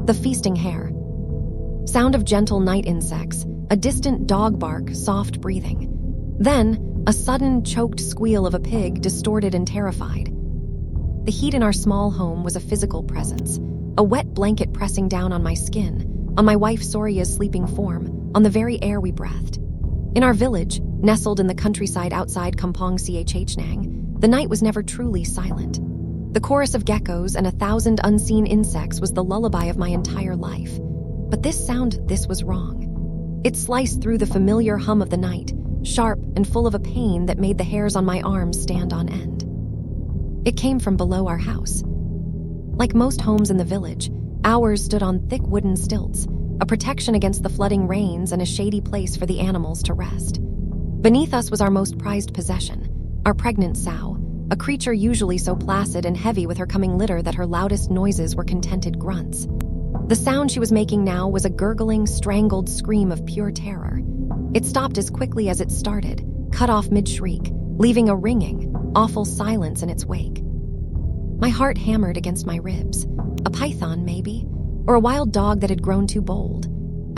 The feasting hare. Sound of gentle night insects, a distant dog bark, soft breathing. Then, a sudden choked squeal of a pig, distorted and terrified. The heat in our small home was a physical presence, a wet blanket pressing down on my skin, on my wife Soria's sleeping form, on the very air we breathed. In our village, nestled in the countryside outside Kampong Chnang, the night was never truly silent. The chorus of geckos and 1,000 unseen insects was the lullaby of my entire life. But this was wrong. It sliced through the familiar hum of the night, sharp and full of a pain that made the hairs on my arms stand on end. It came from below our house. Like most homes in the village, ours stood on thick wooden stilts, a protection against the flooding rains and a shady place for the animals to rest. Beneath us was our most prized possession, our pregnant sow, a creature usually so placid and heavy with her coming litter that her loudest noises were contented grunts. The sound she was making now was a gurgling, strangled scream of pure terror. It stopped as quickly as it started, cut off mid-shriek, leaving a ringing, awful silence in its wake. My heart hammered against my ribs. A python, maybe? Or a wild dog that had grown too bold.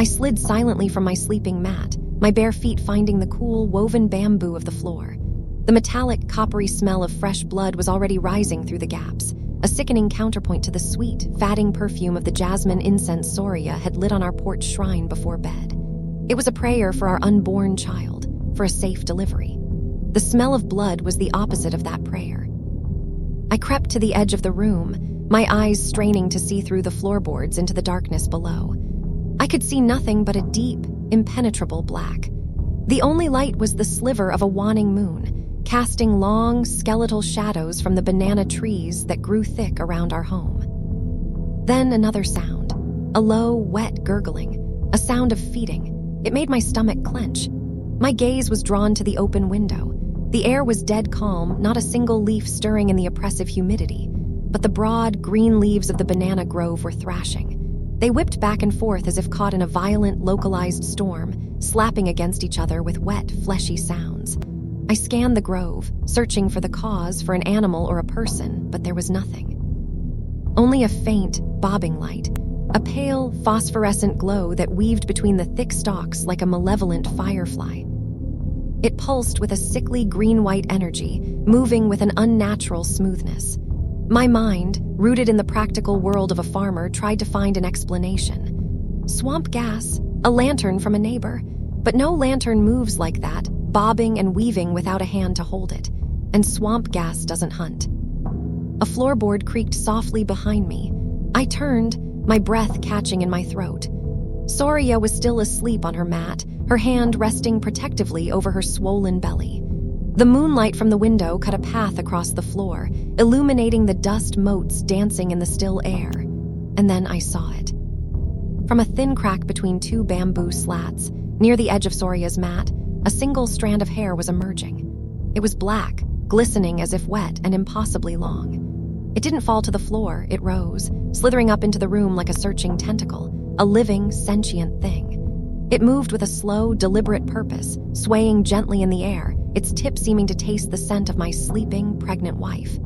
I slid silently from my sleeping mat, my bare feet finding the cool, woven bamboo of the floor. The metallic, coppery smell of fresh blood was already rising through the gaps, a sickening counterpoint to the sweet, fatting perfume of the jasmine incense Soria had lit on our porch shrine before bed. It was a prayer for our unborn child, for a safe delivery. The smell of blood was the opposite of that prayer. I crept to the edge of the room, my eyes straining to see through the floorboards into the darkness below. I could see nothing but a deep, impenetrable black. The only light was the sliver of a waning moon, casting long, skeletal shadows from the banana trees that grew thick around our home. Then another sound, a low, wet gurgling, a sound of feeding. It made my stomach clench. My gaze was drawn to the open window. The air was dead calm, not a single leaf stirring in the oppressive humidity, but the broad, green leaves of the banana grove were thrashing. They whipped back and forth as if caught in a violent, localized storm, slapping against each other with wet, fleshy sounds. I scanned the grove, searching for the cause, for an animal or a person, but there was nothing. Only a faint, bobbing light, a pale, phosphorescent glow that weaved between the thick stalks like a malevolent firefly. It pulsed with a sickly green-white energy, moving with an unnatural smoothness. My mind, rooted in the practical world of a farmer, tried to find an explanation. Swamp gas, a lantern from a neighbor, but no lantern moves like that, bobbing and weaving without a hand to hold it, and swamp gas doesn't hunt. A floorboard creaked softly behind me. I turned, my breath catching in my throat. Soria was still asleep on her mat, her hand resting protectively over her swollen belly. The moonlight from the window cut a path across the floor, illuminating the dust motes dancing in the still air. And then I saw it. From a thin crack between two bamboo slats, near the edge of Soria's mat, a single strand of hair was emerging. It was black, glistening as if wet and impossibly long. It didn't fall to the floor, it rose, slithering up into the room like a searching tentacle, a living, sentient thing. It moved with a slow, deliberate purpose, swaying gently in the air, its tip seeming to taste the scent of my sleeping, pregnant wife.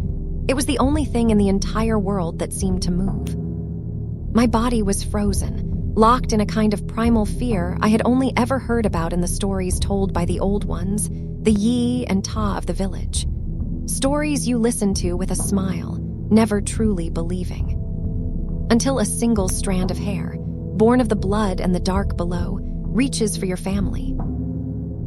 It was the only thing in the entire world that seemed to move. My body was frozen, locked in a kind of primal fear I had only ever heard about in the stories told by the old ones, the Yi and Ta of the village. Stories you listen to with a smile, never truly believing. Until a single strand of hair, born of the blood and the dark below, reaches for your family.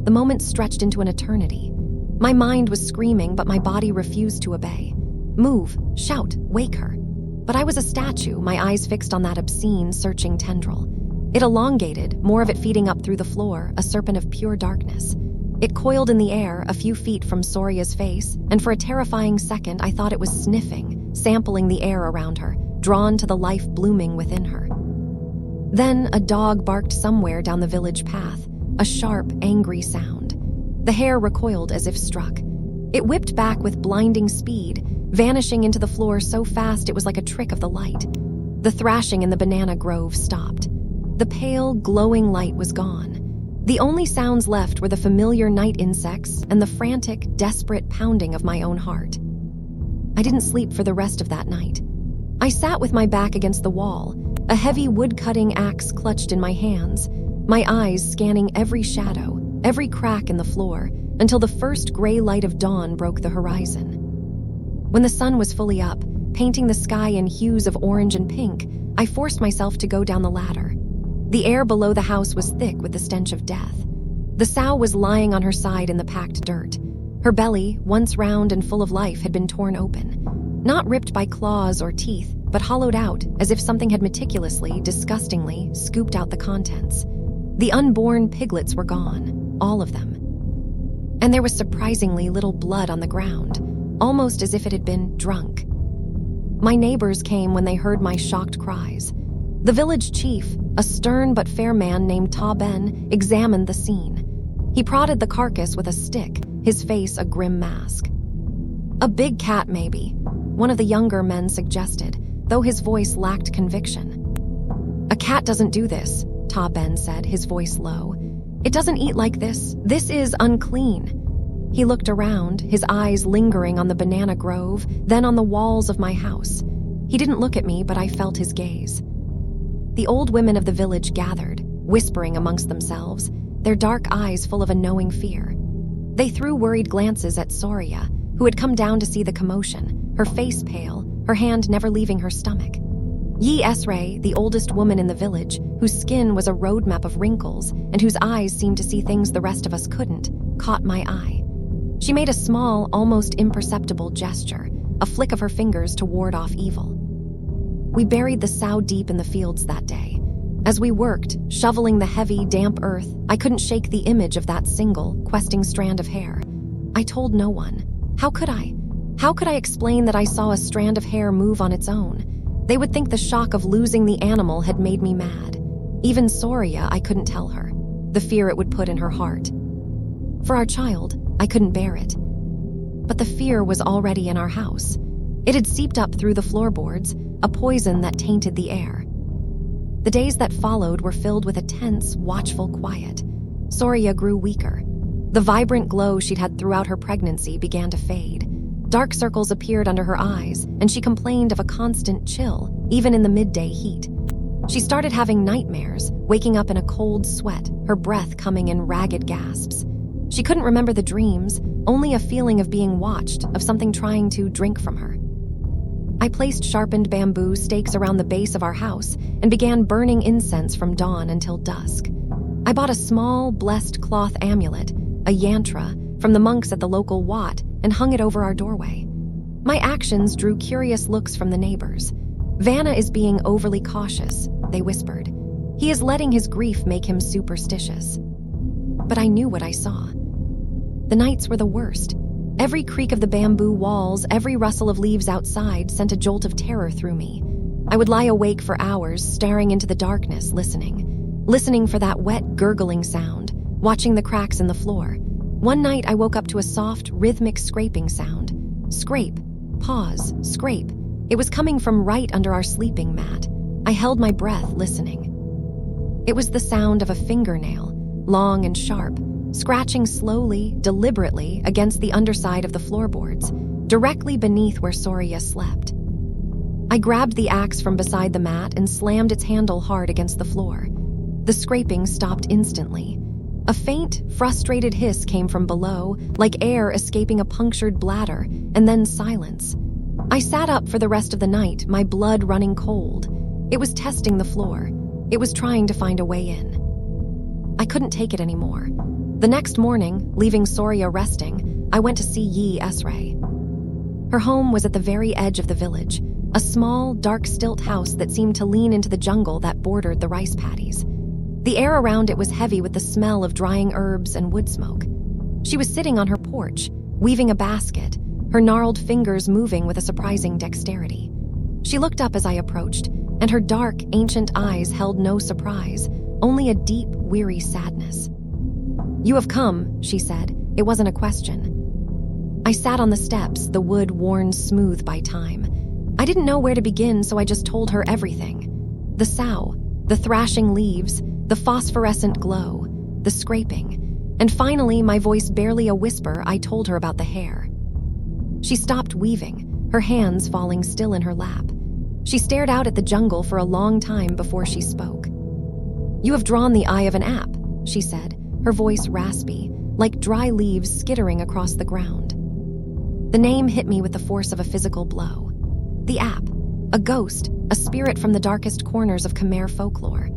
The moment stretched into an eternity. My mind was screaming, but my body refused to obey. Move, shout, wake her. But I was a statue, my eyes fixed on that obscene, searching tendril. It elongated, more of it feeding up through the floor, a serpent of pure darkness. It coiled in the air, a few feet from Soria's face, and for a terrifying second I thought it was sniffing, sampling the air around her, drawn to the life blooming within her. Then a dog barked somewhere down the village path, a sharp, angry sound. The hare recoiled as if struck. It whipped back with blinding speed, vanishing into the floor so fast it was like a trick of the light. The thrashing in the banana grove stopped. The pale, glowing light was gone. The only sounds left were the familiar night insects and the frantic, desperate pounding of my own heart. I didn't sleep for the rest of that night. I sat with my back against the wall, a heavy wood-cutting axe clutched in my hands, my eyes scanning every shadow, every crack in the floor, until the first gray light of dawn broke the horizon. When the sun was fully up, painting the sky in hues of orange and pink, I forced myself to go down the ladder. The air below the house was thick with the stench of death. The sow was lying on her side in the packed dirt. Her belly, once round and full of life, had been torn open. Not ripped by claws or teeth, but hollowed out as if something had meticulously, disgustingly scooped out the contents. The unborn piglets were gone, all of them. And there was surprisingly little blood on the ground, almost as if it had been drunk. My neighbors came when they heard my shocked cries. The village chief, a stern but fair man named Ta Ben, examined the scene. He prodded the carcass with a stick, his face a grim mask. "A big cat, maybe," one of the younger men suggested, though his voice lacked conviction. "A cat doesn't do this," Ta Ben said, his voice low. "It doesn't eat like this. This is unclean." He looked around, his eyes lingering on the banana grove, then on the walls of my house. He didn't look at me, but I felt his gaze. The old women of the village gathered, whispering amongst themselves, their dark eyes full of a knowing fear. They threw worried glances at Soria, who had come down to see the commotion, her face pale, her hand never leaving her stomach. Yi Esray, the oldest woman in the village, whose skin was a roadmap of wrinkles and whose eyes seemed to see things the rest of us couldn't, caught my eye. She made a small, almost imperceptible gesture, a flick of her fingers to ward off evil. We buried the sow deep in the fields that day. As we worked, shoveling the heavy, damp earth, I couldn't shake the image of that single, questing strand of hair. I told no one. How could I? How could I explain that I saw a strand of hair move on its own? They would think the shock of losing the animal had made me mad. Even Soria, I couldn't tell her. The fear it would put in her heart. For our child, I couldn't bear it. But the fear was already in our house. It had seeped up through the floorboards, a poison that tainted the air. The days that followed were filled with a tense, watchful quiet. Soria grew weaker. The vibrant glow she'd had throughout her pregnancy began to fade. Dark circles appeared under her eyes, and she complained of a constant chill, even in the midday heat. She started having nightmares, waking up in a cold sweat, her breath coming in ragged gasps. She couldn't remember the dreams, only a feeling of being watched, of something trying to drink from her. I placed sharpened bamboo stakes around the base of our house and began burning incense from dawn until dusk. I bought a small, blessed cloth amulet, a yantra, from the monks at the local wat and hung it over our doorway. My actions drew curious looks from the neighbors. "Vanna is being overly cautious," they whispered. "He is letting his grief make him superstitious." But I knew what I saw. The nights were the worst. Every creak of the bamboo walls, every rustle of leaves outside sent a jolt of terror through me. I would lie awake for hours, staring into the darkness, listening for that wet, gurgling sound, watching the cracks in the floor. One night I woke up to a soft, rhythmic scraping sound. Scrape, pause, scrape. It was coming from right under our sleeping mat. I held my breath, listening. It was the sound of a fingernail, long and sharp, scratching slowly, deliberately against the underside of the floorboards, directly beneath where Soria slept. I grabbed the axe from beside the mat and slammed its handle hard against the floor. The scraping stopped instantly. A faint, frustrated hiss came from below, like air escaping a punctured bladder, and then silence. I sat up for the rest of the night, my blood running cold. It was testing the floor. It was trying to find a way in. I couldn't take it anymore. The next morning, leaving Soria resting, I went to see Yi Esray. Her home was at the very edge of the village, a small, dark stilt house that seemed to lean into the jungle that bordered the rice paddies. The air around it was heavy with the smell of drying herbs and wood smoke. She was sitting on her porch, weaving a basket, her gnarled fingers moving with a surprising dexterity. She looked up as I approached, and her dark, ancient eyes held no surprise, only a deep, weary sadness. "You have come," she said. It wasn't a question. I sat on the steps, the wood worn smooth by time. I didn't know where to begin, so I just told her everything. The sow, the thrashing leaves, the phosphorescent glow, the scraping, and finally, my voice barely a whisper, I told her about the hair. She stopped weaving, her hands falling still in her lap. She stared out at the jungle for a long time before she spoke. "You have drawn the eye of an app," she said, her voice raspy, like dry leaves skittering across the ground. The name hit me with the force of a physical blow. The app, a ghost, a spirit from the darkest corners of Khmer folklore,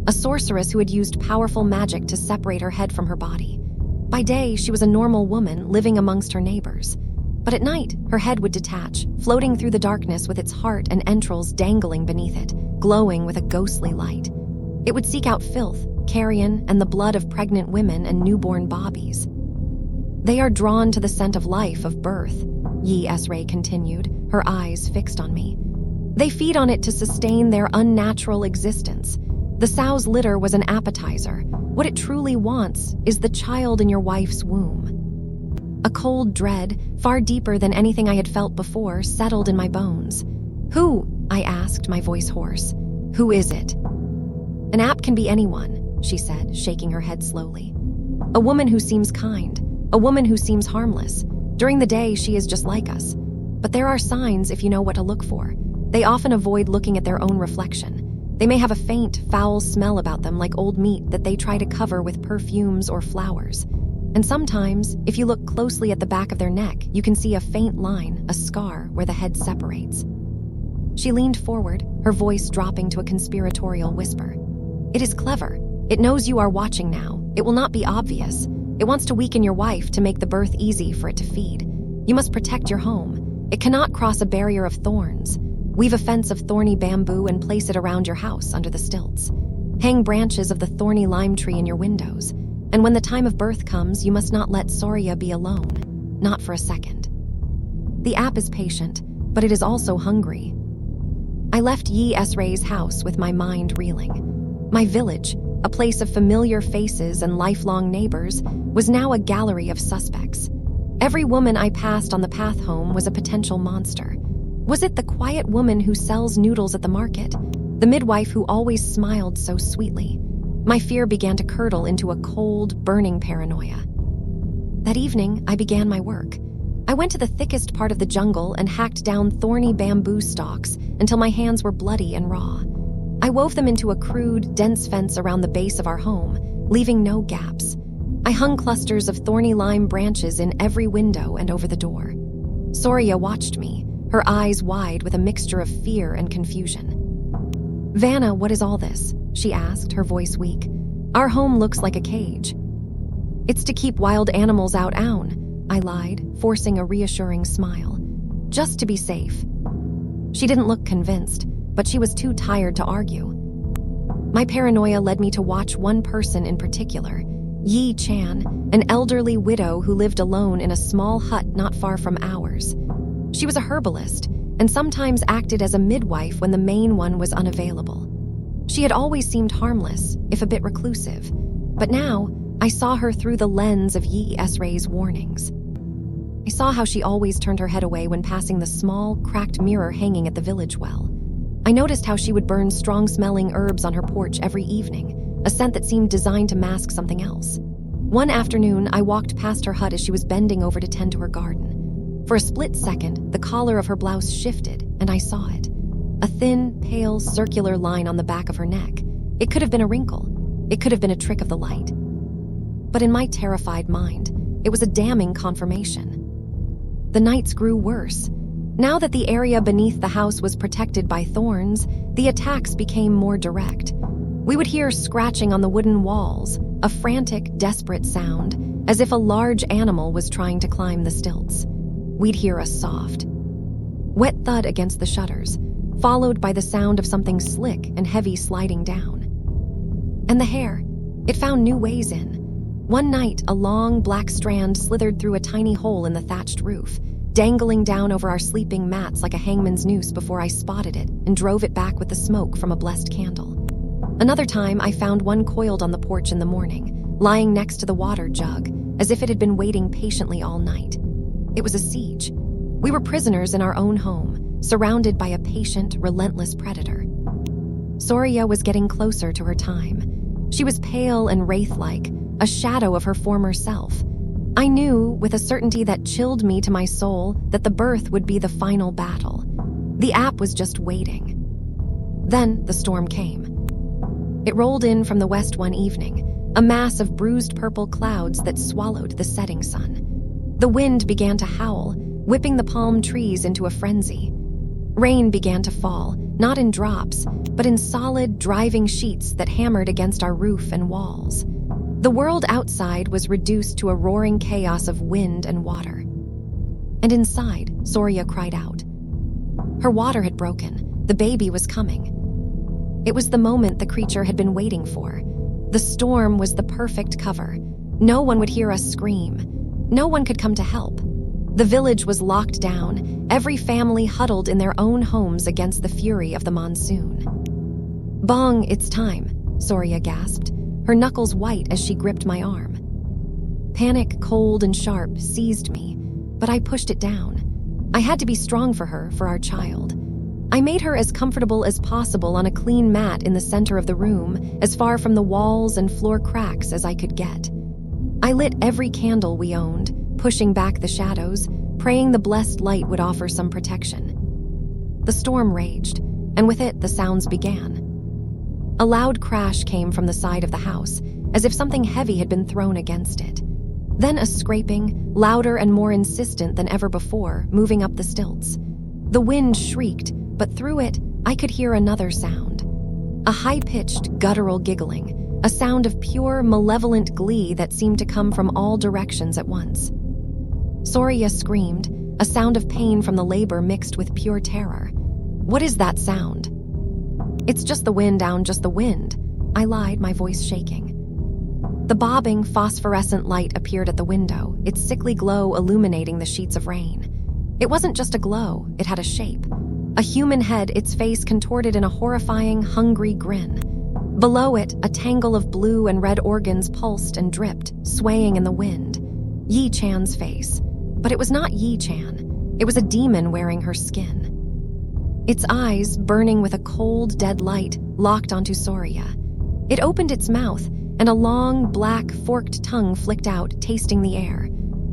a sorceress who had used powerful magic to separate her head from her body. By day, she was a normal woman living amongst her neighbors. But at night, her head would detach, floating through the darkness with its heart and entrails dangling beneath it, glowing with a ghostly light. It would seek out filth, carrion, and the blood of pregnant women and newborn bobbies. "They are drawn to the scent of life, of birth," Yi Esray continued, her eyes fixed on me. "They feed on it to sustain their unnatural existence. The sow's litter was an appetizer. What it truly wants is the child in your wife's womb." A cold dread, far deeper than anything I had felt before, settled in my bones. "Who?" I asked, my voice hoarse. "Who is it?" "An app can be anyone," she said, shaking her head slowly. "A woman who seems kind, a woman who seems harmless. During the day, she is just like us. But there are signs if you know what to look for. They often avoid looking at their own reflection. They may have a faint, foul smell about them like old meat that they try to cover with perfumes or flowers. And sometimes, if you look closely at the back of their neck, you can see a faint line, a scar, where the head separates." She leaned forward, her voice dropping to a conspiratorial whisper. "It is clever. It knows you are watching now. It will not be obvious. It wants to weaken your wife to make the birth easy for it to feed. You must protect your home. It cannot cross a barrier of thorns. Weave a fence of thorny bamboo and place it around your house under the stilts. Hang branches of the thorny lime tree in your windows. And when the time of birth comes, you must not let Soria be alone. Not for a second." The app is patient, but it is also hungry. I left Yi Esray's house with my mind reeling. My village, a place of familiar faces and lifelong neighbors, was now a gallery of suspects. Every woman I passed on the path home was a potential monster. Was it the quiet woman who sells noodles at the market? The midwife who always smiled so sweetly? My fear began to curdle into a cold, burning paranoia. That evening, I began my work. I went to the thickest part of the jungle and hacked down thorny bamboo stalks until my hands were bloody and raw. I wove them into a crude, dense fence around the base of our home, leaving no gaps. I hung clusters of thorny lime branches in every window and over the door. Soria watched me, her eyes wide with a mixture of fear and confusion. "Vanna, what is all this?" she asked, her voice weak. "Our home looks like a cage." "It's to keep wild animals out, Aun," I lied, forcing a reassuring smile. "Just to be safe." She didn't look convinced, but she was too tired to argue. My paranoia led me to watch one person in particular, Yi Chan, an elderly widow who lived alone in a small hut not far from ours. She was a herbalist, and sometimes acted as a midwife when the main one was unavailable. She had always seemed harmless, if a bit reclusive, but now I saw her through the lens of Yi Esray's warnings. I saw how she always turned her head away when passing the small, cracked mirror hanging at the village well. I noticed how she would burn strong-smelling herbs on her porch every evening, a scent that seemed designed to mask something else. One afternoon, I walked past her hut as she was bending over to tend to her garden. For a split second, the collar of her blouse shifted, and I saw it. A thin, pale, circular line on the back of her neck. It could have been a wrinkle. It could have been a trick of the light. But in my terrified mind, it was a damning confirmation. The nights grew worse. Now that the area beneath the house was protected by thorns, the attacks became more direct. We would hear scratching on the wooden walls, a frantic, desperate sound, as if a large animal was trying to climb the stilts. We'd hear a soft, wet thud against the shutters, followed by the sound of something slick and heavy sliding down. And the hair, it found new ways in. One night, a long, black strand slithered through a tiny hole in the thatched roof, dangling down over our sleeping mats like a hangman's noose before I spotted it and drove it back with the smoke from a blessed candle. Another time, I found one coiled on the porch in the morning, lying next to the water jug, as if it had been waiting patiently all night. It was a siege. We were prisoners in our own home, surrounded by a patient, relentless predator. Soria was getting closer to her time. She was pale and wraith-like, a shadow of her former self. I knew, with a certainty that chilled me to my soul, that the birth would be the final battle. The app was just waiting. Then the storm came. It rolled in from the west one evening, a mass of bruised purple clouds that swallowed the setting sun. The wind began to howl, whipping the palm trees into a frenzy. Rain began to fall, not in drops, but in solid, driving sheets that hammered against our roof and walls. The world outside was reduced to a roaring chaos of wind and water. And inside, Soria cried out. Her water had broken. The baby was coming. It was the moment the creature had been waiting for. The storm was the perfect cover. No one would hear us scream. No one could come to help. The village was locked down, every family huddled in their own homes against the fury of the monsoon. "Bong, it's time," Soria gasped, her knuckles white as she gripped my arm. Panic, cold and sharp, seized me, but I pushed it down. I had to be strong for her, for our child. I made her as comfortable as possible on a clean mat in the center of the room, as far from the walls and floor cracks as I could get. I lit every candle we owned, pushing back the shadows, praying the blessed light would offer some protection. The storm raged, and with it the sounds began. A loud crash came from the side of the house, as if something heavy had been thrown against it. Then a scraping, louder and more insistent than ever before, moving up the stilts. The wind shrieked, but through it, I could hear another sound. A high-pitched, guttural giggling, a sound of pure, malevolent glee that seemed to come from all directions at once. Soria screamed, a sound of pain from the labor mixed with pure terror. "What is that sound?" "It's just the wind, down, just the wind," I lied, my voice shaking. The bobbing, phosphorescent light appeared at the window, its sickly glow illuminating the sheets of rain. It wasn't just a glow, it had a shape. A human head, its face contorted in a horrifying, hungry grin. Below it, a tangle of blue and red organs pulsed and dripped, swaying in the wind. Yi Chan's face. But it was not Yi Chan. It was a demon wearing her skin. Its eyes, burning with a cold, dead light, locked onto Soria. It opened its mouth, and a long, black, forked tongue flicked out, tasting the air.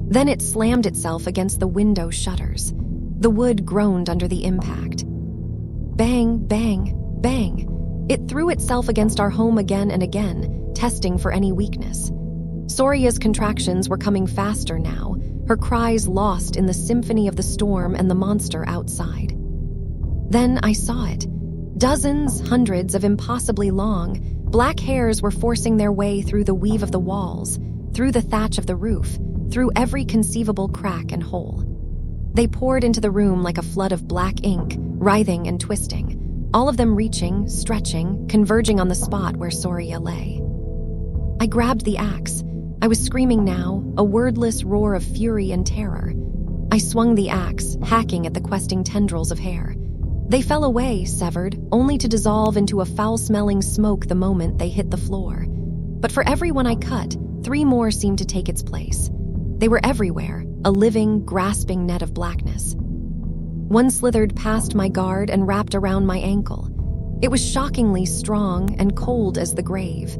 Then it slammed itself against the window shutters. The wood groaned under the impact. Bang, bang, bang. It threw itself against our home again and again, testing for any weakness. Soria's contractions were coming faster now, her cries lost in the symphony of the storm and the monster outside. Then I saw it. Dozens, hundreds of impossibly long, black hairs were forcing their way through the weave of the walls, through the thatch of the roof, through every conceivable crack and hole. They poured into the room like a flood of black ink, writhing and twisting, all of them reaching, stretching, converging on the spot where Soria lay. I grabbed the axe. I was screaming now, a wordless roar of fury and terror. I swung the axe, hacking at the questing tendrils of hair. They fell away, severed, only to dissolve into a foul-smelling smoke the moment they hit the floor. But for every one I cut, 3 more seemed to take its place. They were everywhere, a living, grasping net of blackness. One slithered past my guard and wrapped around my ankle. It was shockingly strong and cold as the grave.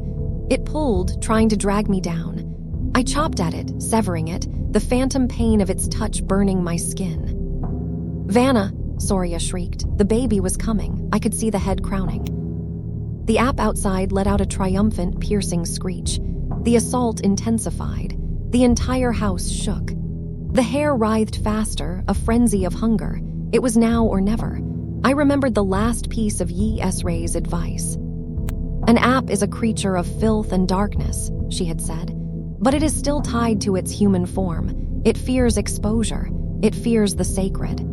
It pulled, trying to drag me down. I chopped at it, severing it, the phantom pain of its touch burning my skin. "Vanna!" Soria shrieked. The baby was coming. I could see the head crowning. The app outside let out a triumphant, piercing screech. The assault intensified. The entire house shook. The hair writhed faster, a frenzy of hunger. It was now or never. I remembered the last piece of Yi S-Ray's advice. "An app is a creature of filth and darkness," she had said. "But it is still tied to its human form. It fears exposure. It fears the sacred."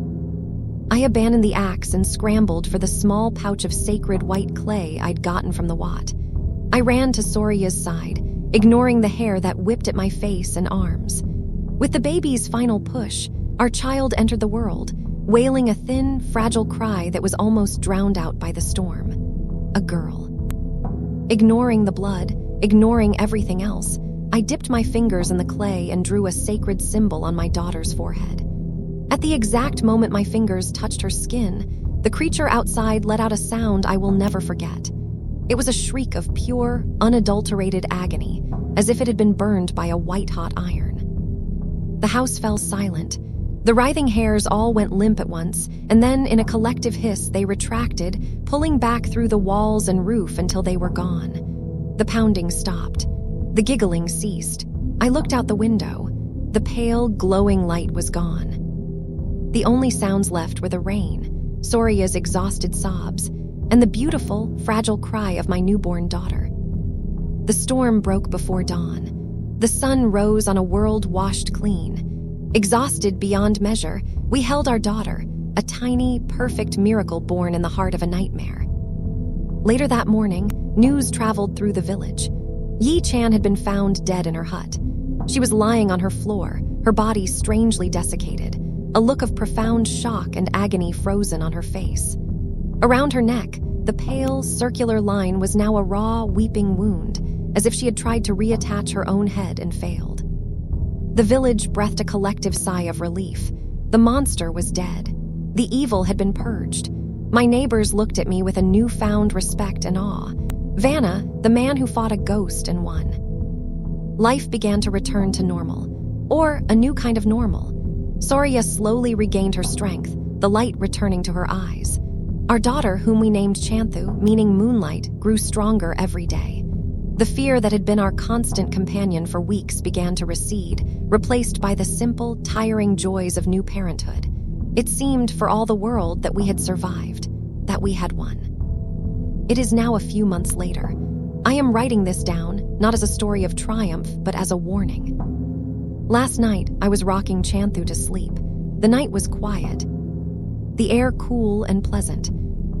I abandoned the axe and scrambled for the small pouch of sacred white clay I'd gotten from the Wat. I ran to Soria's side, ignoring the hair that whipped at my face and arms. With the baby's final push, our child entered the world, wailing a thin, fragile cry that was almost drowned out by the storm. A girl. Ignoring the blood, ignoring everything else, I dipped my fingers in the clay and drew a sacred symbol on my daughter's forehead. At the exact moment my fingers touched her skin, the creature outside let out a sound I will never forget. It was a shriek of pure, unadulterated agony, as if it had been burned by a white-hot iron. The house fell silent. The writhing hairs all went limp at once, and then in a collective hiss they retracted, pulling back through the walls and roof until they were gone. The pounding stopped. The giggling ceased. I looked out the window. The pale, glowing light was gone. The only sounds left were the rain, Soria's exhausted sobs, and the beautiful, fragile cry of my newborn daughter. The storm broke before dawn. The sun rose on a world washed clean. Exhausted beyond measure, we held our daughter, a tiny, perfect miracle born in the heart of a nightmare. Later that morning, news traveled through the village. Yi Chan had been found dead in her hut. She was lying on her floor, her body strangely desiccated, a look of profound shock and agony frozen on her face. Around her neck, the pale, circular line was now a raw, weeping wound, as if she had tried to reattach her own head and failed. The village breathed a collective sigh of relief. The monster was dead. The evil had been purged. My neighbors looked at me with a newfound respect and awe. Vanna, the man who fought a ghost and won. Life began to return to normal, or a new kind of normal. Soria slowly regained her strength, the light returning to her eyes. Our daughter, whom we named Chanthu, meaning moonlight, grew stronger every day. The fear that had been our constant companion for weeks began to recede, replaced by the simple, tiring joys of new parenthood. It seemed for all the world that we had survived, that we had won. It is now a few months later. I am writing this down, not as a story of triumph, but as a warning. Last night, I was rocking Chanthu to sleep. The night was quiet, the air cool and pleasant.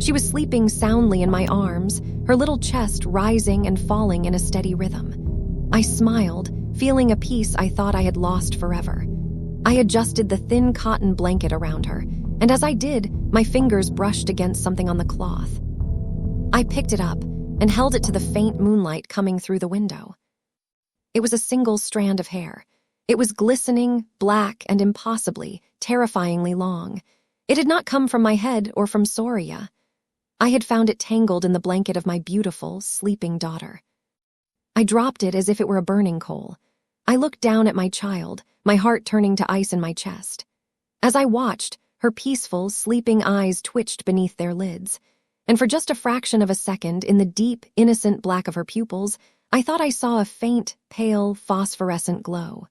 She was sleeping soundly in my arms, her little chest rising and falling in a steady rhythm. I smiled, feeling a peace I thought I had lost forever. I adjusted the thin cotton blanket around her, and as I did, my fingers brushed against something on the cloth. I picked it up and held it to the faint moonlight coming through the window. It was a single strand of hair. It was glistening, black, and impossibly, terrifyingly long. It had not come from my head or from Soria. I had found it tangled in the blanket of my beautiful, sleeping daughter. I dropped it as if it were a burning coal. I looked down at my child, my heart turning to ice in my chest. As I watched, her peaceful, sleeping eyes twitched beneath their lids, and for just a fraction of a second, in the deep, innocent black of her pupils, I thought I saw a faint, pale, phosphorescent glow.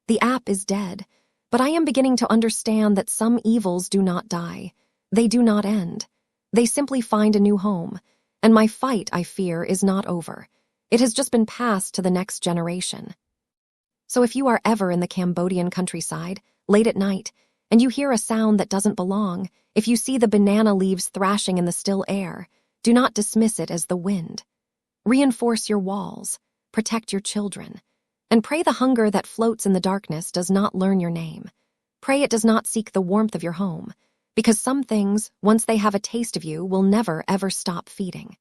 The app is dead, but I am beginning to understand that some evils do not die. They do not end. They simply find a new home, and my fight, I fear, is not over. It has just been passed to the next generation. So if you are ever in the Cambodian countryside, late at night, and you hear a sound that doesn't belong, if you see the banana leaves thrashing in the still air, do not dismiss it as the wind. Reinforce your walls, protect your children, and pray the hunger that floats in the darkness does not learn your name. Pray it does not seek the warmth of your home, because some things, once they have a taste of you, will never ever stop feeding.